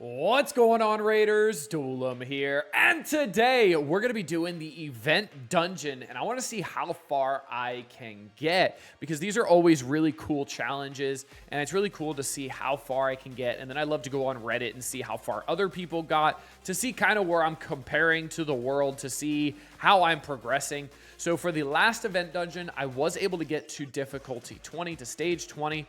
What's going on, Raiders? Doolum here, and today we're going to be doing the event dungeon, and I want to see how far I can get, because these are always really cool challenges, and it's really cool to see how far I can get. And then I love to go on Reddit and see how far other people got, to see kind of where I'm comparing to the world, to see how I'm progressing. So for the last event dungeon, I was able to get to difficulty 20, to stage 20.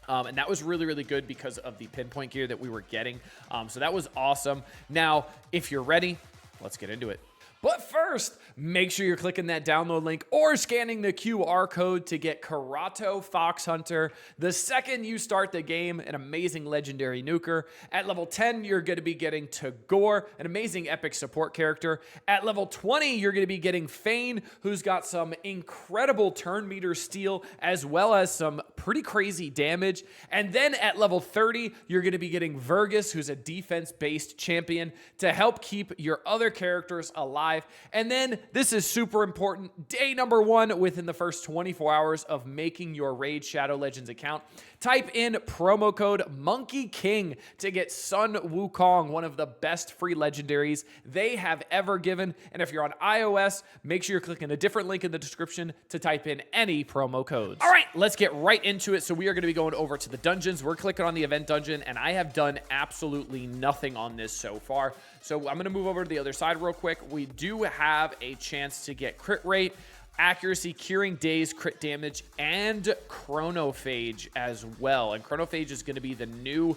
And that was really, really good because of the pinpoint gear that we were getting. So that was awesome. Now, if you're ready, let's get into it. But first, make sure you're clicking that download link or scanning the QR code to get Karato Fox Hunter. The second you start the game, an amazing legendary nuker. At level 10, you're going to be getting Tagore, an amazing epic support character. At level 20, you're going to be getting Fane, who's got some incredible turn meter steal, as well as some pretty crazy damage. And then at level 30, you're going to be getting Vergus, who's a defense-based champion, to help keep your other characters alive. And then, this is super important, day number 1 within the first 24 hours of making your Raid Shadow Legends account. Type in promo code Monkey King to get Sun Wukong, one of the best free legendaries they have ever given. And if you're on iOS, make sure you're clicking a different link in the description to type in any promo codes. All right, let's get right into it. So we are going to be going over to the dungeons. We're clicking on the event dungeon, and I have done absolutely nothing on this so far. So I'm going to move over to the other side real quick. We do have a chance to get crit rate, accuracy, curing days, crit damage, and chronophage as well. And chronophage is going to be the new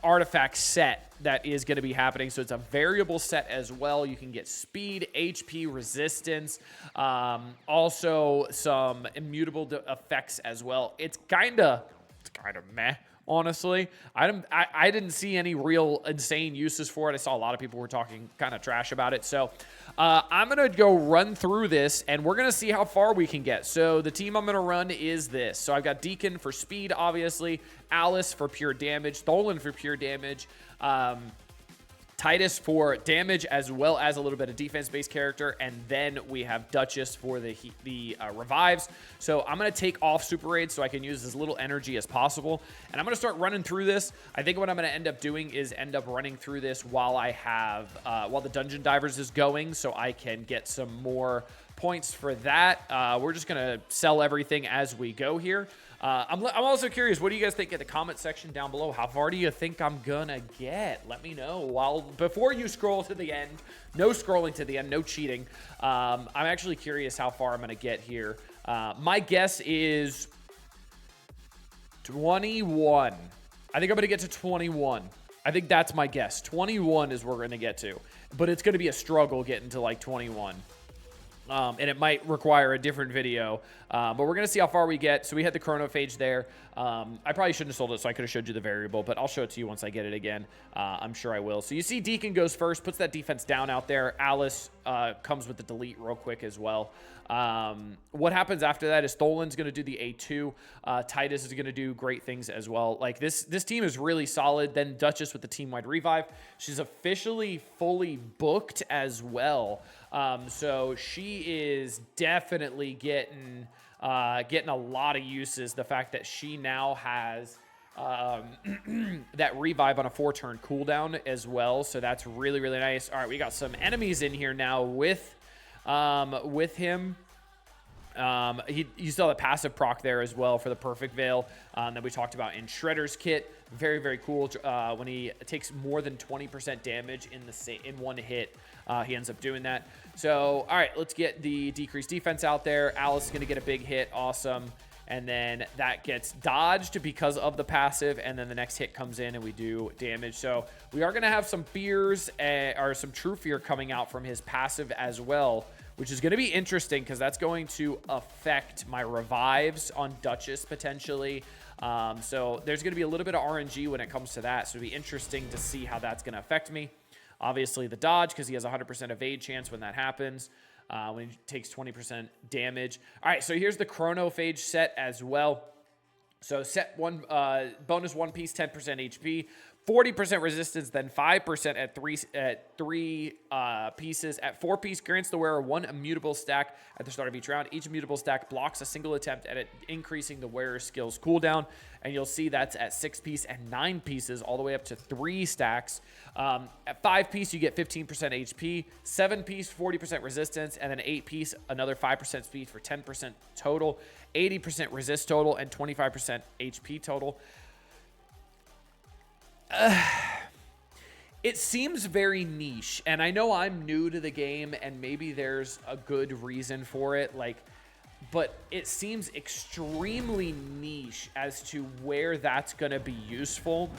artifact set that is going to be happening. So it's a variable set as well. You can get speed, HP, resistance, also some immutable effects as well. It's kind of meh. Honestly, I didn't see any real insane uses for it. I saw a lot of people were talking kind of trash about it. So I'm going to go run through this, and we're going to see how far we can get. So the team I'm going to run is this. So I've got Deacon for speed, obviously, Alice for pure damage, Tholen for pure damage, Titus for damage, as well as a little bit of defense-based character, and then we have Duchess for the revives. So I'm going to take off Super Raid so I can use as little energy as possible, and I'm going to start running through this. I think what I'm going to end up doing is end up running through this while I have while the Dungeon Divers is going, so I can get some more points for that. We're just going to sell everything as we go here. I'm also curious, what do you guys think in the comment section down below? How far do you think I'm gonna get? Let me know before you scroll to the end. No scrolling to the end, no cheating. I'm actually curious how far I'm gonna get here. My guess is 21. I think I'm gonna get to 21. I think that's my guess. 21 is where we're gonna get to, but it's gonna be a struggle getting to like 21. And it might require a different video, but we're going to see how far we get. So we had the chronophage there. I probably shouldn't have sold it, so I could have showed you the variable, but I'll show it to you once I get it again. I'm sure I will. So you see Deacon goes first, puts that defense down out there. Alice comes with the delete real quick as well. What happens after that is Tholen's going to do the A2. Titus is going to do great things as well. Like this team is really solid. Then Duchess with the team-wide revive. She's officially fully booked as well. So she is definitely getting a lot of uses. The fact that she now has that revive on a 4-turn cooldown as well. So that's really, really nice. All right, we got some enemies in here now with him. You still have the passive proc there as well for the perfect veil that we talked about in Shredder's kit. Very, very cool. When he takes more than 20% damage in one hit, he ends up doing that. So, all right, let's get the decreased defense out there. Alice is going to get a big hit. Awesome. And then that gets dodged because of the passive, and then the next hit comes in and we do damage. So we are going to have some fears or some true fear coming out from his passive as well, which is going to be interesting because that's going to affect my revives on Duchess potentially. So there's going to be a little bit of RNG when it comes to that. So it'll be interesting to see how that's going to affect me. Obviously the dodge, because he has a 100% evade chance when that happens. When he takes 20% damage. All right, so here's the chronophage set as well. So set one, bonus one piece, 10% HP, 40% resistance, then 5% at three pieces. At 4 piece, grants the wearer 1 immutable stack at the start of each round. Each immutable stack blocks a single attempt at it, increasing the wearer's skill's cooldown. and you'll see that's at 6 piece and 9 pieces, all the way up to 3 stacks. At 5 piece, you get 15% HP, 7 piece, 40% resistance, and then 8 piece, another 5% speed for 10% total, 80% resist total, and 25% HP total. It seems very niche, and I know I'm new to the game, and maybe there's a good reason for it, but it seems extremely niche as to where that's going to be useful.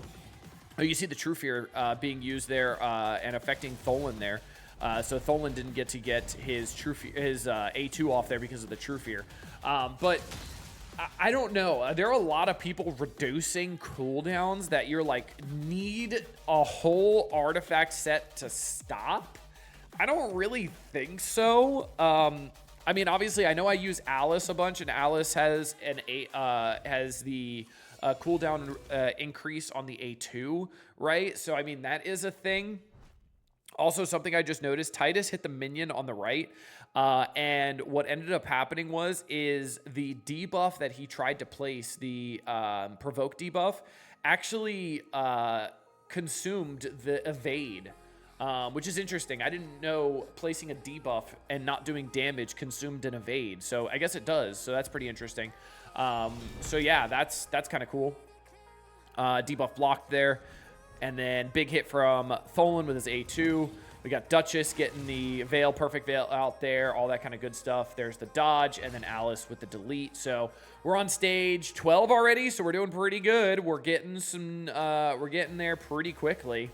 Oh, you see the True Fear being used there and affecting Tholen there. So Tholen didn't get his A2 off there because of the True Fear. But I don't know. There are a lot of people reducing cooldowns that you're like, need a whole artifact set to stop. I don't really think so. I mean, obviously, I know I use Alice a bunch, and Alice has the cooldown increase on the A2, right? So, I mean, that is a thing. Also, something I just noticed, Titus hit the minion on the right, and what ended up happening is the debuff that he tried to place, the provoke debuff, actually consumed the evade, which is interesting. I didn't know placing a debuff and not doing damage consumed an evade, so I guess it does, so that's pretty interesting. So yeah, that's kind of cool. Debuff blocked there. And then big hit from Tholen with his A2. We got Duchess getting the Veil, Perfect Veil out there, all that kind of good stuff. There's the dodge, and then Alice with the delete. So we're on stage 12 already, so we're doing pretty good. We're getting we're getting there pretty quickly.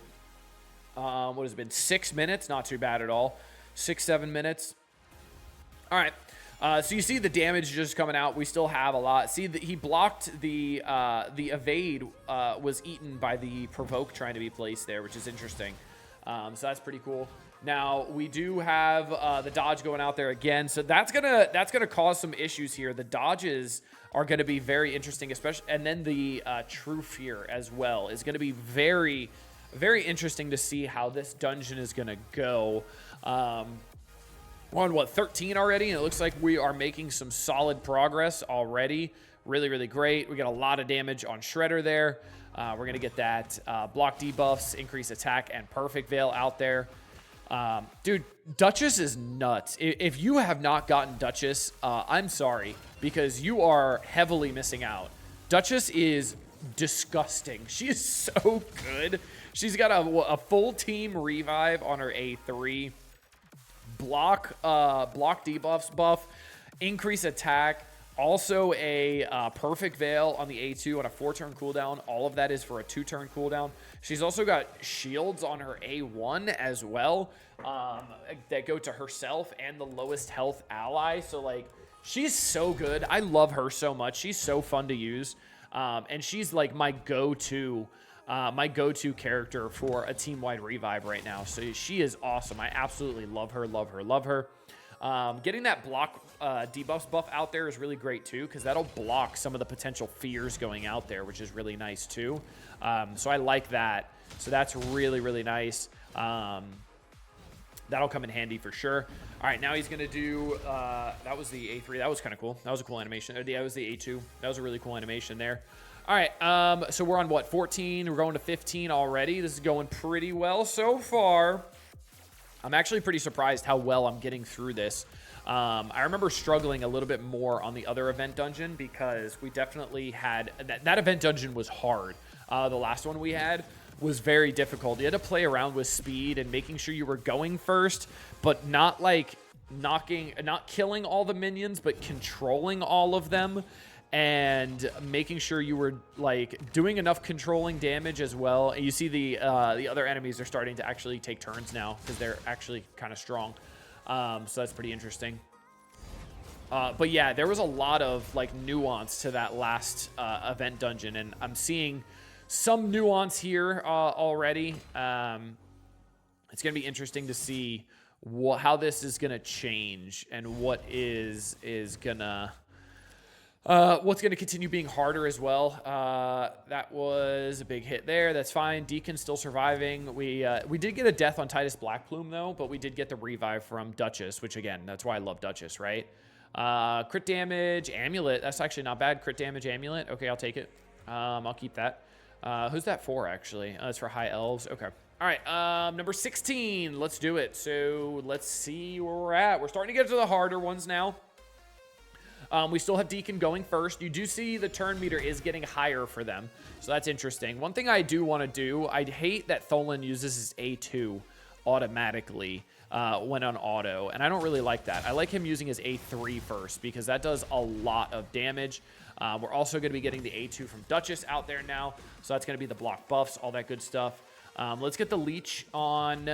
What has it been, 6 minutes? Not too bad at all. 6-7 minutes. All right. So you see the damage just coming out. We still have a lot. See, he blocked the evade was eaten by the provoke trying to be placed there, which is interesting. So that's pretty cool. Now we do have the dodge going out there again. So that's gonna cause some issues here. The dodges are gonna be very interesting, especially, and then the True Fear as well is gonna be very, very interesting to see how this dungeon is gonna go. We're on, what, 13 already? And it looks like we are making some solid progress already. Really, really great. We got a lot of damage on Shredder there. We're going to get that block debuffs, increase attack, and Perfect Veil out there. Dude, Duchess is nuts. If you have not gotten Duchess, I'm sorry, because you are heavily missing out. Duchess is disgusting. She is so good. She's got a full team revive on her A3. Block debuffs buff, increase attack, also a Perfect Veil on the A2 on a 4-turn cooldown. All of that is for a 2-turn cooldown. She's also got shields on her A1 as well that go to herself and the lowest health ally. So, like, she's so good. I love her so much. She's so fun to use. And she's, like, my go-to character for a team-wide revive right now. So she is awesome. I absolutely love her, love her, love her. Getting that block debuffs buff out there is really great too, because that'll block some of the potential fears going out there, which is really nice too. So I like that. So that's really, really nice. That'll come in handy for sure. All right, now he's going to do, that was the A3. That was kind of cool. That was a cool animation. That was the A2. That was a really cool animation there. All right, so we're on, what, 14? We're going to 15 already. This is going pretty well so far. I'm actually pretty surprised how well I'm getting through this. I remember struggling a little bit more on the other event dungeon because we definitely had... That event dungeon was hard. The last one we had was very difficult. You had to play around with speed and making sure you were going first, but not, like, not killing all the minions, but controlling all of them. And making sure you were, like, doing enough controlling damage as well. And you see the other enemies are starting to actually take turns now because they're actually kind of strong. So that's pretty interesting. But yeah, there was a lot of, like, nuance to that last event dungeon, and I'm seeing some nuance here already. It's gonna be interesting to see how this is gonna change and what is gonna. What's going to continue being harder as well. That was a big hit there. That's fine. Deacon's still surviving. We did get a death on Titus Blackplume, though, but we did get the revive from Duchess, which, again, that's why I love Duchess, right? Crit damage, Amulet. That's actually not bad. Crit damage, Amulet. Okay, I'll take it. I'll keep that. Who's that for, actually? It's for high elves. Okay. All right, number 16. Let's do it. So let's see where we're at. We're starting to get to the harder ones now. We still have Deacon going first. You do see the turn meter is getting higher for them, so that's interesting. One thing I do want to do, I'd hate that Tholen uses his A2 automatically when on auto, and I don't really like that. I like him using his A3 first because that does a lot of damage. We're also going to be getting the A2 from Duchess out there now, so that's going to be the block buffs, all that good stuff. Let's get the leech on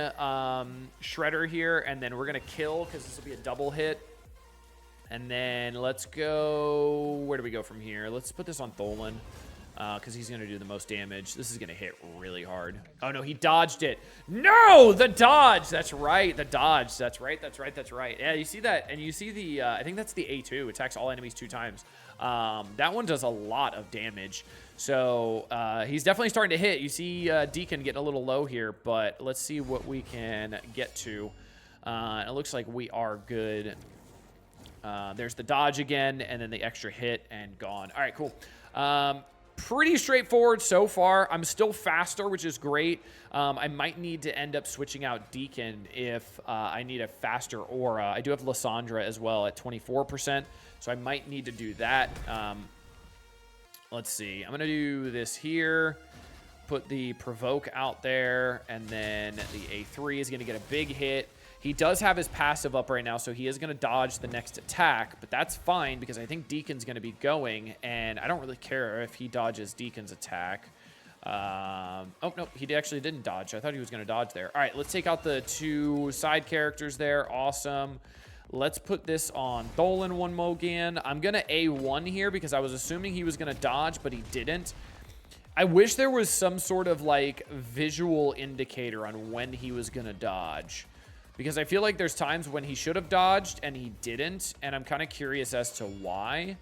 Shredder here, and then we're going to kill because this will be a double hit. And then let's go... Where do we go from here? Let's put this on Tholen because he's going to do the most damage. This is going to hit really hard. Oh, no, he dodged it. No, the dodge. That's right, the dodge. That's right, that's right, that's right. Yeah, you see that, and you see the... I think that's the A2. Attacks all enemies 2 times. That one does a lot of damage. So he's definitely starting to hit. You see Deacon getting a little low here, but let's see what we can get to. It looks like we are good. There's the dodge again, and then the extra hit, and gone. All right, cool. Pretty straightforward so far. I'm still faster, which is great. I might need to end up switching out Deacon if I need a faster aura. I do have Lysandra as well at 24%, so I might need to do that. Let's see. I'm going to do this here. Put the provoke out there, and then the A3 is going to get a big hit. He does have his passive up right now, so he is going to dodge the next attack, but that's fine because I think Deacon's going to be going, and I don't really care if he dodges Deacon's attack. Oh, no, he actually didn't dodge. I thought he was going to dodge there. All right, let's take out the 2 side characters there. Awesome. Let's put this on Tholen one more again. I'm going to A1 here because I was assuming he was going to dodge, but he didn't. I wish there was some sort of, like, visual indicator on when he was going to dodge. Because I feel like there's times when he should have dodged and he didn't, and I'm kind of curious as to why.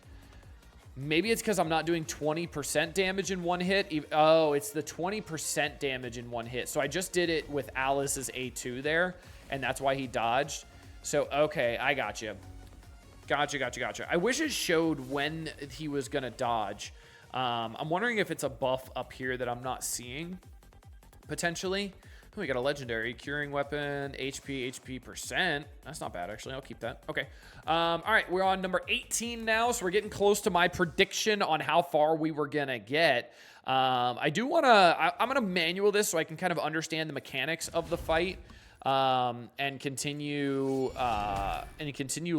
Maybe it's because I'm not doing 20% damage in one hit. Oh, it's the 20% damage in one hit. So I just did it with Alice's A2 there, and that's why he dodged. So, okay, I got you. Gotcha. I wish it showed when he was going to dodge. I'm wondering if it's a buff up here that I'm not seeing, potentially. Oh, we got a legendary curing weapon, HP percent. That's not bad, actually. I'll keep that. Okay. All right, we're on number 18 now, so we're getting close to my prediction on how far we were gonna get. I do want to... I'm gonna manual this so I can kind of understand the mechanics of the fight and continue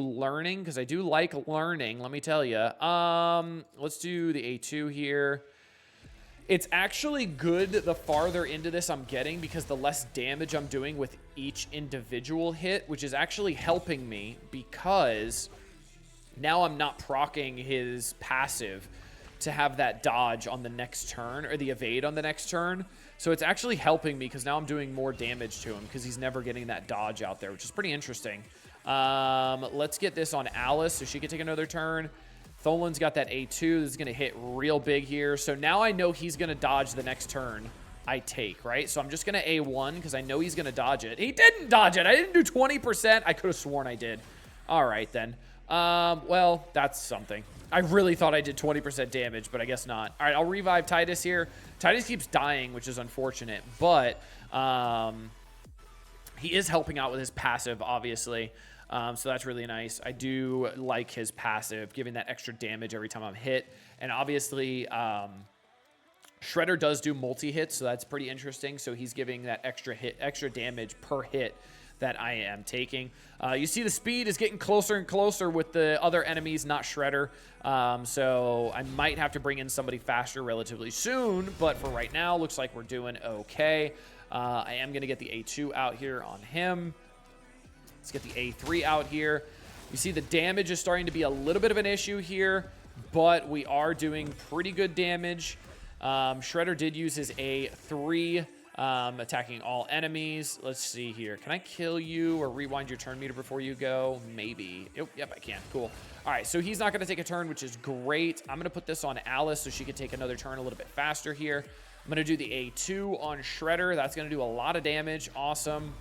learning because I do like learning. Let me tell you. Let's do the A2 here. It's actually good the farther into this I'm getting because the less damage I'm doing with each individual hit, which is actually helping me because now I'm not proccing his passive to have that dodge on the next turn or the evade on the next turn. So it's actually helping me because now I'm doing more damage to him because he's never getting that dodge out there, which is pretty interesting. Let's get this on Alice so she can take another turn. Tholen's got that A2. This is going to hit real big here. So now I know he's going to dodge the next turn I take, right? So I'm just going to A1 because I know he's going to dodge it. He didn't dodge it. I didn't do 20%. I could have sworn I did. All right, then. Well, that's something. I really thought I did 20% damage, but I guess not. All right, I'll revive Titus here. Titus keeps dying, which is unfortunate, but he is helping out with his passive, obviously. So that's really nice. I do like his passive, giving that extra damage every time I'm hit. And obviously, Shredder does do multi-hits, so that's pretty interesting. So he's giving that extra damage per hit that I am taking. You see the speed is getting closer and closer with the other enemies, not Shredder. So I might have to bring in somebody faster relatively soon, but for right now, looks like we're doing okay. I am going to get the A2 out here on him. Let's get the A3 out here. You see the damage is starting to be a little bit of an issue here, but we are doing pretty good damage. Shredder did use his A3, attacking all enemies. Let's see here. Can I kill you or rewind your turn meter before you go? Maybe. Yep, I can. Cool. All right, so he's not going to take a turn, which is great. I'm going to put this on Alice so she can take another turn a little bit faster here. I'm going to do the A2 on Shredder. That's going to do a lot of damage. Awesome.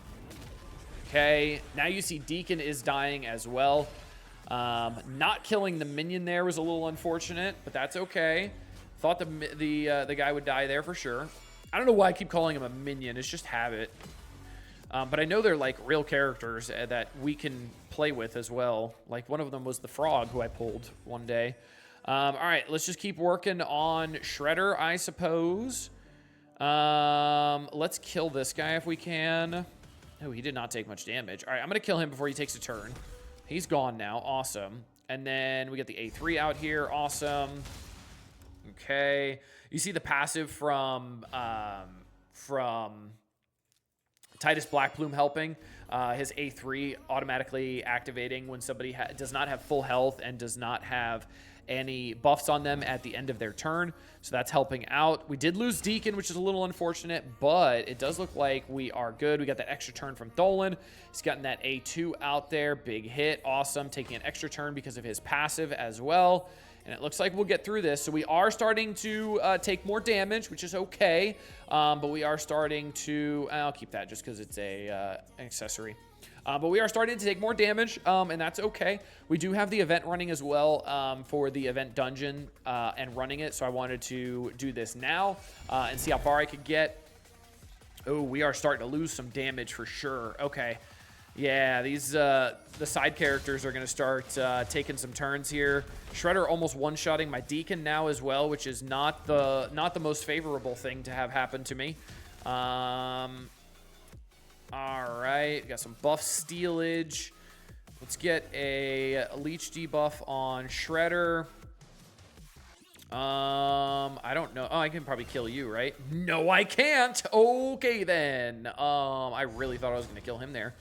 Okay, now you see Deacon is dying as well. Not killing the minion there was a little unfortunate, but that's okay. Thought the guy would die there for sure. I don't know why I keep calling him a minion. It's just habit. But I know they're like real characters that we can play with as well. Like one of them was the frog who I pulled one day. All right, let's just keep working on Shredder, I suppose. Let's kill this guy if we can. Oh, he did not take much damage. All right, I'm going to kill him before he takes a turn. He's gone now. Awesome. And then we get the A3 out here. Awesome. Okay. You see the passive from Titus Blackplume helping. His A3 automatically activating when somebody does not have full health and does not have any buffs on them at the end of their turn. So that's helping out. We did lose Deacon, which is a little unfortunate, but it does look like we are good. We got that extra turn from Dolan. He's gotten that A2 out there. Big hit. Awesome. Taking an extra turn because of his passive as well. And it looks like we'll get through this. So we are starting to take more damage, which is okay. But we are starting to... I'll keep that just because it's an accessory. But we are starting to take more damage, and that's okay. We do have the event running as well for the event dungeon and running it. So I wanted to do this now and see how far I could get. Oh, we are starting to lose some damage for sure. Okay. Yeah, these the side characters are going to start taking some turns here. Shredder almost one-shotting my Deacon now as well, which is not the most favorable thing to have happen to me. All right, got some buff stealage. Let's get a leech debuff on Shredder. I don't know. Oh, I can probably kill you, right? No, I can't. Okay, then. I really thought I was going to kill him there.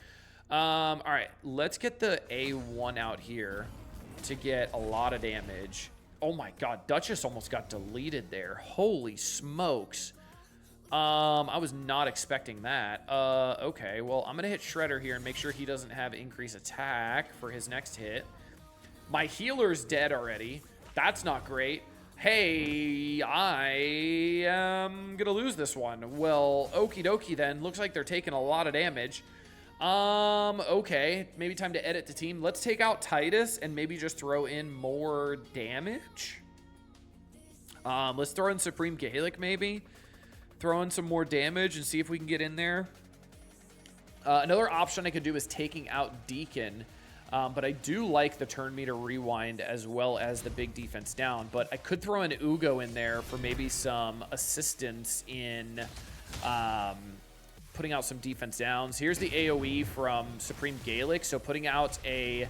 All right, let's get the A1 out here to get a lot of damage. Oh my God, Duchess almost got deleted there. Holy smokes. I was not expecting that. Okay, well, I'm gonna hit Shredder here and make sure he doesn't have increased attack for his next hit. My healer's dead already. That's not great. Hey, I am gonna lose this one. Well, okie dokie then. Looks like they're taking a lot of damage. Okay, maybe time to edit the team. Let's take out Titus and maybe just throw in more damage. Let's throw in Supreme Gaelic maybe. Throw in some more damage and see if we can get in there. Another option I could do is taking out Deacon. But I do like the turn meter rewind as well as the big defense down. But I could throw an Ugo in there for maybe some assistance in putting out some defense downs. Here's the AoE from Supreme Gaelic. So putting out a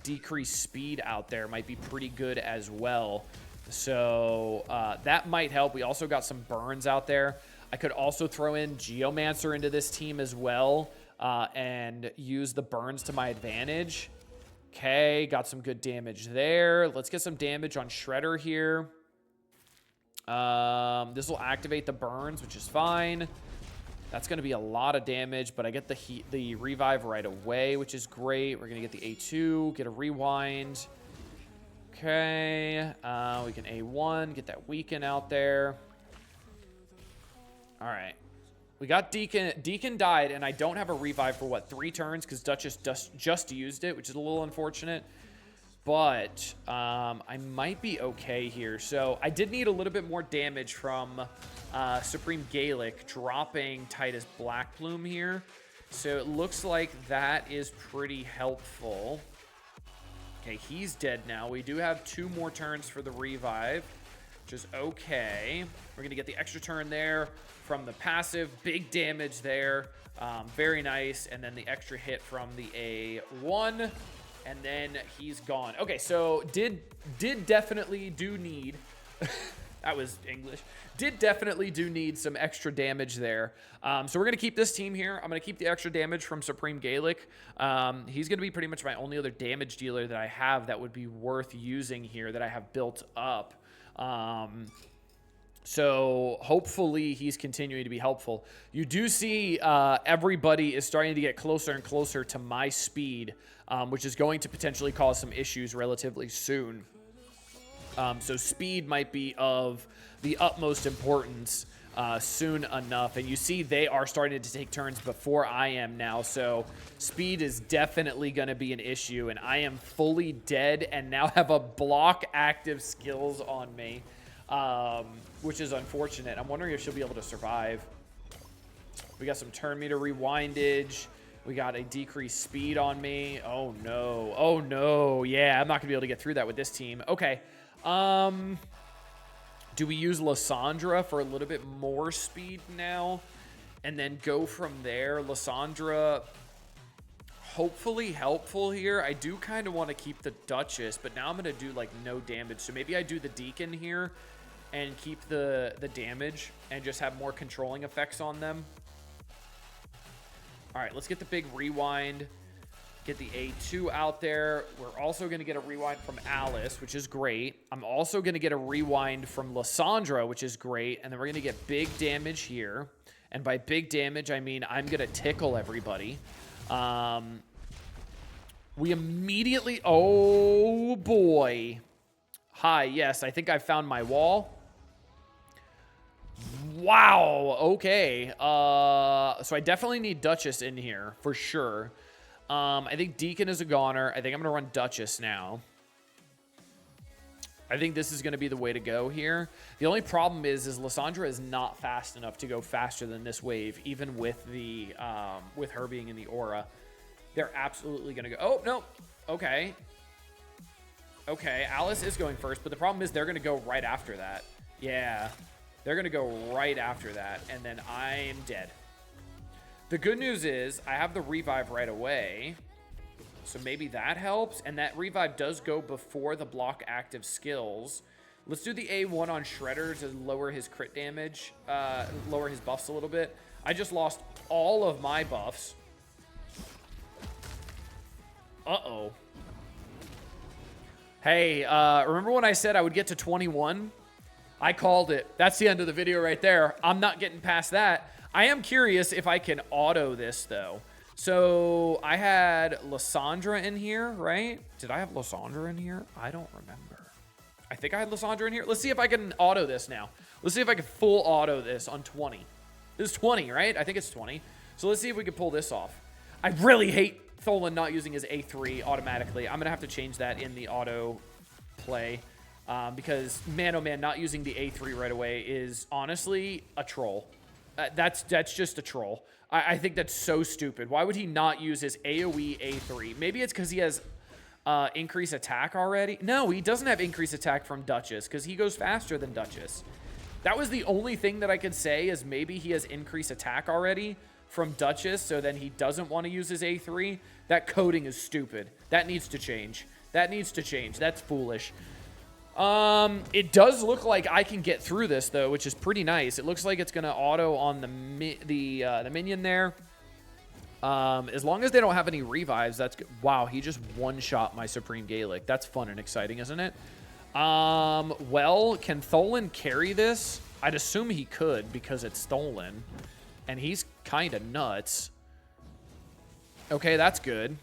decreased speed out there might be pretty good as well. So that might help. We also got some burns out there. I could also throw in Geomancer into this team as well and use the burns to my advantage. Okay, got some good damage there. Let's get some damage on Shredder here. This will activate the burns, which is fine. That's going to be a lot of damage, but I get the revive right away, which is great. We're going to get the A2, get a rewind. Okay, we can A1, get that weaken out there. All right. We got Deacon. Deacon died, and I don't have a revive for, what, 3 turns? Because Duchess just used it, which is a little unfortunate. But I might be okay here. So I did need a little bit more damage from Supreme Gaelic dropping Titus Blackplume here. So it looks like that is pretty helpful. Okay, he's dead now. We do have 2 more turns for the revive, which is okay. We're going to get the extra turn there from the passive. Big damage there. Very nice. And then the extra hit from the A1. And then he's gone. Okay, so did definitely do need... that was English. Did definitely do need some extra damage there. So we're going to keep this team here. I'm going to keep the extra damage from Supreme Gaelic. He's going to be pretty much my only other damage dealer that I have that would be worth using here that I have built up. So hopefully he's continuing to be helpful. You do see everybody is starting to get closer and closer to my speed, which is going to potentially cause some issues relatively soon. So speed might be of the utmost importance soon enough. And you see they are starting to take turns before I am now. So speed is definitely going to be an issue. And I am fully dead and now have a block active skills on me. which is unfortunate. I'm wondering if she'll be able to survive. We got some turn meter rewindage. We got a decreased speed on me. Oh, no. Oh, no. Yeah, I'm not going to be able to get through that with this team. Okay. Do we use Lysandra for a little bit more speed now? And then go from there? Lysandra, hopefully helpful here. I do kind of want to keep the Duchess, but now I'm going to do, like, no damage. So maybe I do the Deacon here and keep the damage and just have more controlling effects on them. All right, let's get the big rewind. Get the A2 out there. We're also going to get a rewind from Alice, which is great. I'm also going to get a rewind from Lysandra, which is great. And then we're going to get big damage here. And by big damage, I mean I'm going to tickle everybody. We immediately... Oh, boy. Hi, yes, I think I found my wall. Wow, okay. So I definitely need Duchess in here, for sure. I think Deacon is a goner. I think I'm going to run Duchess now. I think this is going to be the way to go here. The only problem is Lysandra is not fast enough to go faster than this wave, even with the with her being in the aura. They're absolutely going to go... Oh, no. Okay. Okay, Alice is going first, but the problem is they're going to go right after that. Yeah. They're going to go right after that, and then I'm dead. The good news is I have the revive right away, so maybe that helps, and that revive does go before the block active skills. Let's do the A1 on Shredder to lower his crit damage, lower his buffs a little bit. I just lost all of my buffs. Uh-oh. Hey, remember when I said I would get to 21? I called it. That's the end of the video right there. I'm not getting past that. I am curious if I can auto this, though. So I had Lysandra in here, right? Did I have Lysandra in here? I don't remember. I think I had Lysandra in here. Let's see if I can auto this now. Let's see if I can full auto this on 20. This is 20, right? I think it's 20. So let's see if we can pull this off. I really hate Tholen not using his A3 automatically. I'm going to have to change that in the auto play. Because, man, oh man, not using the A3 right away is honestly a troll. That's just a troll. I think that's so stupid. Why would he not use his AoE A3? Maybe it's because he has increased attack already. No, he doesn't have increased attack from Duchess because he goes faster than Duchess. That was the only thing that I could say is maybe he has increased attack already from Duchess, so then he doesn't want to use his A3. That coding is stupid. That needs to change. That needs to change. That's foolish. It does look like I can get through this, though, which is pretty nice. It looks like it's going to auto on the minion there. As long as they don't have any revives, that's good. Wow, he just one-shot my Supreme Gaelic. That's fun and exciting, isn't it? Well, can Tholen carry this? I'd assume he could because it's Tholen, and he's kind of nuts. Okay, that's good.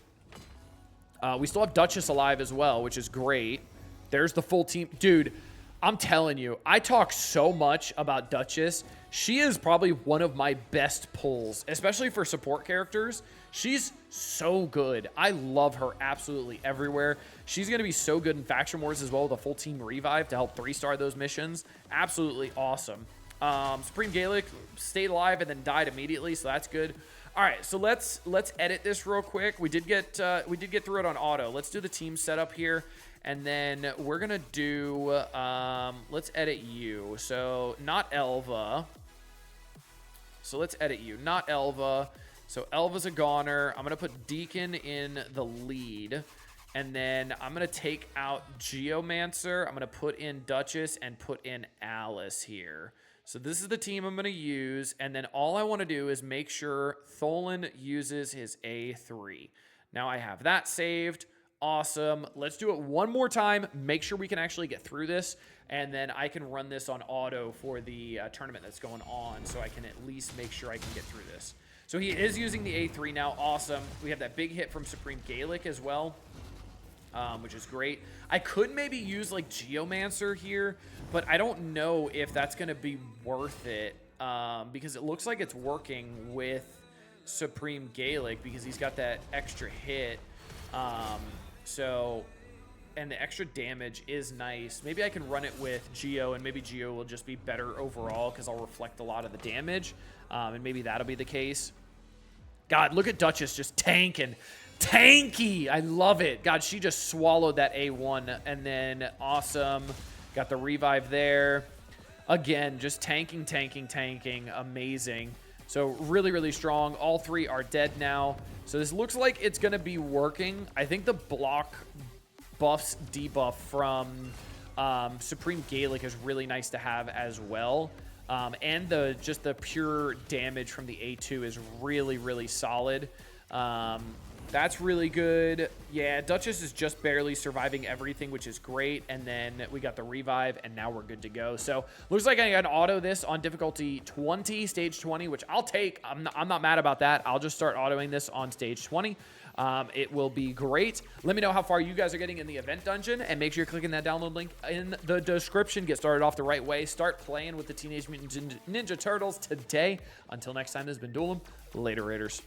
We still have Duchess alive as well, which is great. There's the full team. Dude, I'm telling you, I talk so much about Duchess. She is probably one of my best pulls, especially for support characters. She's so good. I love her absolutely everywhere. She's going to be so good in Faction Wars as well with a full team revive to help 3-star those missions. Absolutely awesome. Supreme Gaelic stayed alive and then died immediately, so that's good. All right, so let's edit this real quick. We did get through it on auto. Let's do the team setup here. And then we're going to do, let's edit you. So not Elva. So let's edit you. Not Elva. So Elva's a goner. I'm going to put Deacon in the lead. And then I'm going to take out Geomancer. I'm going to put in Duchess and put in Alice here. So this is the team I'm going to use. And then all I want to do is make sure Tholen uses his A3. Now I have that saved. Awesome. Let's do it one more time. Make sure we can actually get through this. And then I can run this on auto for the tournament that's going on. So I can at least make sure I can get through this. So he is using the A3 now. Awesome. We have that big hit from Supreme Gaelic as well, which is great. I could maybe use like Geomancer here, but I don't know if that's going to be worth it because it looks like it's working with Supreme Gaelic because he's got that extra hit. So and the extra damage is nice. Maybe I can run it with Geo, and maybe Geo will just be better overall because I'll reflect a lot of the damage, and maybe that'll be the case. God, look at Duchess just tanking. Tanky! I love it. God, she just swallowed that A1, and then awesome. Got the revive there. Again, just tanking, tanking, tanking. Amazing. So really, really strong. All three are dead now. So this looks like it's going to be working. I think the block buffs debuff from Supreme Gaelic is really nice to have as well. And just the pure damage from the A2 is really, really solid. That's really good. Yeah, Duchess is just barely surviving everything, which is great. And then we got the revive, and now we're good to go. So looks like I can auto this on difficulty 20, stage 20, which I'll take. I'm not mad about that. I'll just start autoing this on stage 20. It will be great. Let me know how far you guys are getting in the event dungeon, and make sure you're clicking that download link in the description. Get started off the right way. Start playing with the Teenage Mutant Ninja Turtles today. Until next time, this has been Duelum. Later, Raiders.